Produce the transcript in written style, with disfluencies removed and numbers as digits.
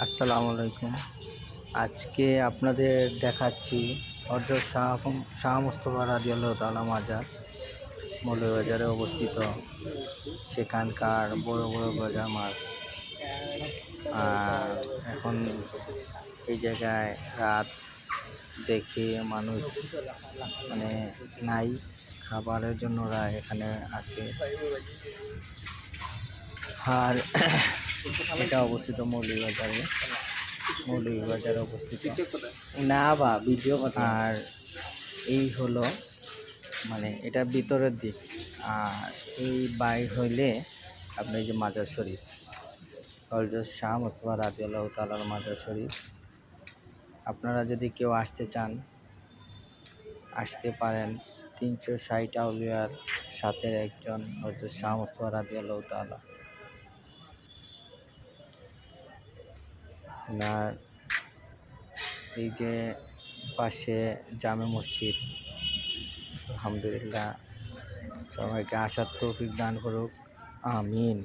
আসসালামু আলাইকুম। আজকে আপনাদের দেখাচ্ছি হযরত শাহ মুস্তাফা রাদিয়াল্লাহু তাআলা মাজার মৌলভীবাজারে অবস্থিত। সেখানকার বড় বড় গজা মাছ। আর এখন এই জায়গায় রাত দেখে মানুষ মানে নাই, খাবারের জন্য ওরা এখানে আসে। আর এটা অবস্থিত মৌলভীবাজারে অবস্থিত না বা ভিডিও কথা। আর এই হলো মানে এটা ভিতরের দিক। আর এই বাইর হইলে আপনি যে মাজার শরীফ হযরত শাহ মুস্তাফা রাদিয়াল্লাহু তাআলার মাজার শরীফ। আপনারা যদি কেউ আসতে চান আসতে পারেন। 360 আউলিয়ার সাথে একজন হযরত শাহ মুস্তাফা রাদিয়াল্লাহু তাআলা। আর এই যে পাশে জামে মসজিদ। আলহামদুলিল্লাহ, সবাইকে আসার তৌফিক দান করুক, আমিন।